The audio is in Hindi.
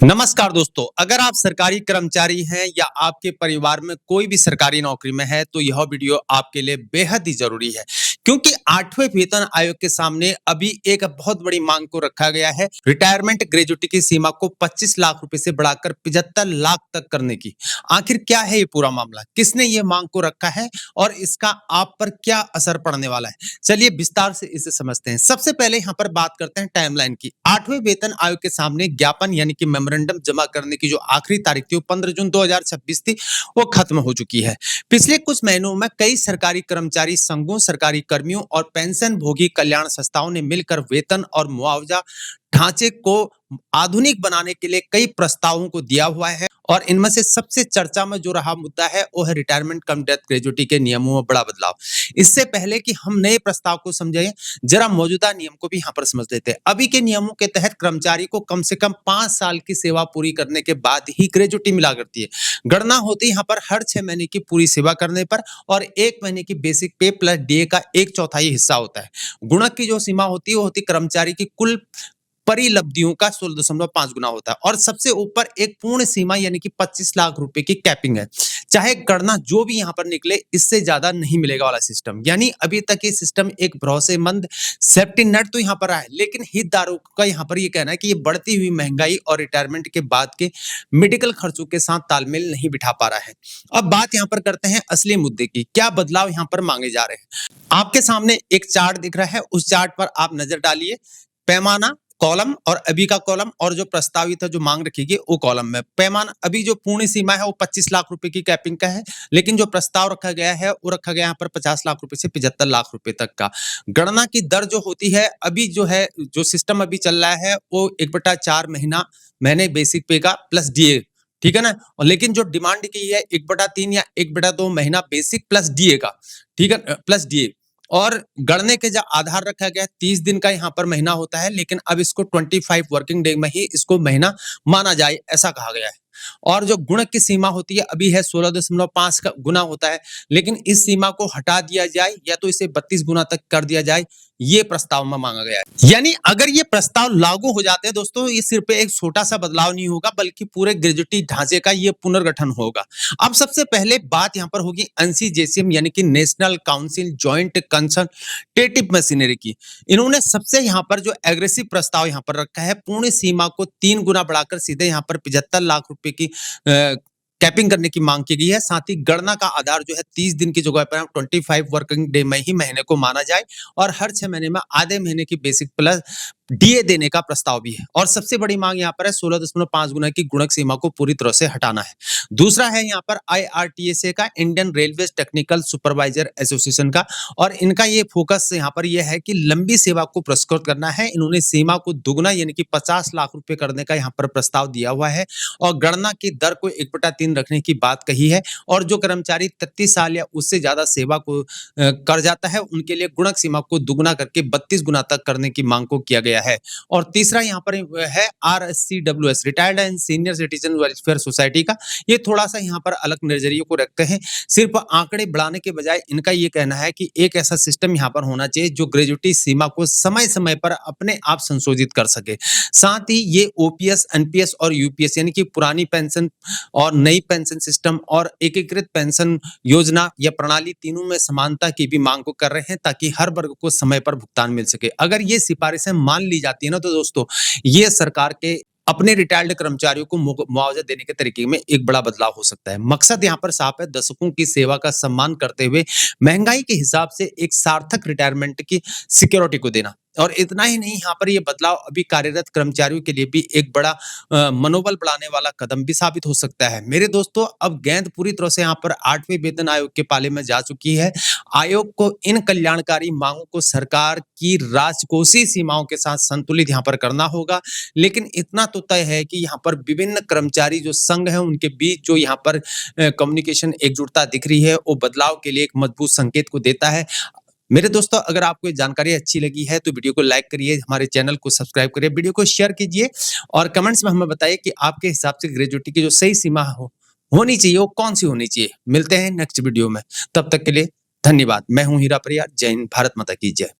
नमस्कार दोस्तों, अगर आप सरकारी कर्मचारी हैं या आपके परिवार में कोई भी सरकारी नौकरी में है, तो यह वीडियो आपके लिए बेहद ही ज़रूरी है। क्योंकि 8वें वेतन आयोग के सामने अभी एक बहुत बड़ी मांग को रखा गया है, रिटायरमेंट ग्रेच्युटी की सीमा को 25 लाख रुपए से बढ़ाकर 75 लाख तक करने की। आखिर क्या है ये पूरा मामला? किसने ये मांग को रखा है और इसका आप पर क्या असर पड़ने वाला है? चलिए विस्तार से इसे समझते हैं। सबसे पहले यहाँ पर बात करते हैं टाइमलाइन की। 8वें वेतन आयोग के सामने ज्ञापन यानी कि मेमोरेंडम जमा करने की जो आखिरी तारीख थी वो 15 जून 2026 थी, वो खत्म हो चुकी है। पिछले कुछ महीनों में कई सरकारी कर्मचारी संघों, सरकारी कर्मियों और पेंशन भोगी कल्याण संस्थाओं ने मिलकर वेतन और मुआवजा ढांचे को आधुनिक बनाने के लिए कई प्रस्तावों को दिया हुआ है और इनमें से सबसे चर्चा में जो रहा मुद्दा है वो है रिटायरमेंट कम डेथ ग्रेच्युटी के नियमों में बड़ा बदलाव। इससे पहले कि हम नए प्रस्ताव को समझें, जरा मौजूदा नियम को भी यहाँ पर समझ लेते हैं। अभी के नियमों के तहत कर्मचारी को कम से कम 5 साल की सेवा पूरी करने के बाद ही ग्रेच्युटी मिला करती है। गणना होती है यहाँ पर हर 6 महीने की पूरी सेवा करने पर और 1 महीने की बेसिक पे प्लस डीए का 1/4 हिस्सा होता है। गुणक की जो सीमा होती है वो होती है कर्मचारी की कुल परिलब्धियों का 16.5 गुना होता है और सबसे ऊपर एक पूर्ण सीमा यानी कि 25 लाख रुपए की कैपिंग है। चाहे गणना जो भी यहाँ पर निकले, इससे ज्यादा नहीं मिलेगा वाला सिस्टम। यानी अभी तक ये सिस्टम एक भरोसेमंद सेफ्टी नेट तो यहाँ पर आया, लेकिन हितधारकों का यहाँ पर ये कहना है कि ये बढ़ती हुई महंगाई और रिटायरमेंट के बाद के मेडिकल खर्चों के साथ तालमेल नहीं बिठा पा रहा है। अब बात यहाँ पर करते हैं असली मुद्दे की, क्या बदलाव यहाँ पर मांगे जा रहे हैं। आपके सामने एक चार्ट दिख रहा है, उस चार्ट पर आप नजर डालिए। पैमाना कॉलम और अभी का कॉलम और जो प्रस्तावित है जो मांग रखी गई वो कॉलम में। पैमाना अभी जो पूर्ण सीमा है वो 25 लाख रुपए की कैपिंग का है, लेकिन जो प्रस्ताव रखा गया है वो रखा गया यहाँ पर 50 लाख रुपए से 75 लाख रुपए तक का। गणना की दर जो होती है अभी जो है, जो सिस्टम अभी चल रहा है वो 1/4 महीने बेसिक पे का प्लस डीए, ठीक है ना। और लेकिन जो डिमांड की है 1/3 या 1/2 महीना बेसिक प्लस डीए का, ठीक है, प्लस डीए। और गणने के जो आधार रखा गया 30 दिन का यहाँ पर महीना होता है, लेकिन अब इसको 25 वर्किंग डे में ही इसको महीना माना जाए, ऐसा कहा गया है। और जो गुणक की सीमा होती है अभी है 16.5 का गुना होता है, लेकिन इस सीमा को हटा दिया जाए या तो इसे 32 गुना तक कर दिया जाए, ये प्रस्ताव में मांगा गया है। यानी अगर ये प्रस्ताव लागू हो जाते हैं दोस्तों, ये सिर्फ एक छोटा सा बदलाव नहीं होगा, बल्कि पूरे ग्रेच्युटी ढांचे का ये पुनर्गठन होगा। अब सबसे पहले बात यहाँ पर होगी एनसीजेसीएम यानी कि national council joint consultative machinery की। इन्होंने सबसे यहाँ पर जो एग्रेसिव प्रस्ताव यहाँ पर रखा है, पूर्ण सीमा को 3 गुना बढ़ाकर सीधे यहाँ पर 75 लाख रुपए की कैपिंग करने की मांग की गई है। साथ ही गणना का आधार जो है 30 दिन की जगह पर 25 वर्किंग डे में ही महीने को माना जाए और हर 6 महीने में आधे महीने की बेसिक प्लस डीए देने का प्रस्ताव भी है। और सबसे बड़ी मांग यहाँ पर है 16.5 गुना की गुणक सीमा को पूरी तरह से हटाना है। दूसरा है यहाँ पर आईआरटीएसए का, Indian railway technical supervisor association का, और इनका ये फोकस यहाँ पर यह है कि लंबी सेवा को पुरस्कृत करना है। इन्होंने सीमा को दुगना यानी कि 50 लाख रुपए करने का यहाँ पर प्रस्ताव दिया हुआ है और गणना की दर को 1/3 रखने की बात कही है। और जो कर्मचारी 33 साल या उससे ज्यादा सेवा को कर जाता है, उनके लिए गुणक सीमा को दुगना करके 32 गुना तक करने की मांग को किया गया है। और तीसरा यहाँ पर है RSCWS, retired and senior citizen welfare society का। ये थोड़ा सा यहाँ पर अलग नजरिए को रखते हैं। सिर्फ आंकड़े बढ़ाने के बजाय इनका ये कहना है कि एक ऐसा सिस्टम यहाँ पर होना चाहिए जो ग्रेच्युटी सीमा को समय समय पर अपने आप संशोधित कर सके। साथ ही ये ओपीएस, एनपीएस और यूपीएस यानी कि पुरानी पेंशन और नई पेंशन सिस्टम और एकीकृत पेंशन योजना या प्रणाली, तीनों में समानता की भी मांग को कर रहे हैं, ताकि हर वर्ग को समय पर भुगतान मिल सके। अगर ये सिफारिशें मान ली जाती है ना, तो दोस्तों ये सरकार के अपने रिटायर्ड कर्मचारियों को मुआवजा देने के तरीके में एक बड़ा बदलाव हो सकता है। मकसद यहाँ पर साफ है, दशकों की सेवा का सम्मान करते हुए महंगाई के हिसाब से एक सार्थक रिटायरमेंट की सिक्योरिटी को देना। और इतना ही नहीं, यहाँ पर ये बदलाव अभी कार्यरत कर्मचारियों के लिए भी एक बड़ा मनोबल बढ़ाने वाला कदम भी साबित हो सकता है। मेरे दोस्तों, अब गेंद पूरी तरह से यहाँ पर 8वें वेतन आयोग के पाले में जा चुकी है। आयोग को इन कल्याणकारी मांगों को सरकार की राजकोषीय सीमाओं के साथ संतुलित यहाँ पर करना होगा। लेकिन इतना तो तय है कि यहाँ पर विभिन्न कर्मचारी जो संघ है उनके बीच जो यहाँ पर कम्युनिकेशन एकजुटता दिख रही है, वो बदलाव के लिए एक मजबूत संकेत को देता है। मेरे दोस्तों, अगर आपको ये जानकारी अच्छी लगी है तो वीडियो को लाइक करिए, हमारे चैनल को सब्सक्राइब करिए, वीडियो को शेयर कीजिए और कमेंट्स में हमें बताइए कि आपके हिसाब से ग्रेच्युटी की जो सही सीमा होनी चाहिए वो कौन सी होनी चाहिए। मिलते हैं नेक्स्ट वीडियो में, तब तक के लिए धन्यवाद। मैं हूं हीरा परियार। जय हिंद, भारत माता की जय।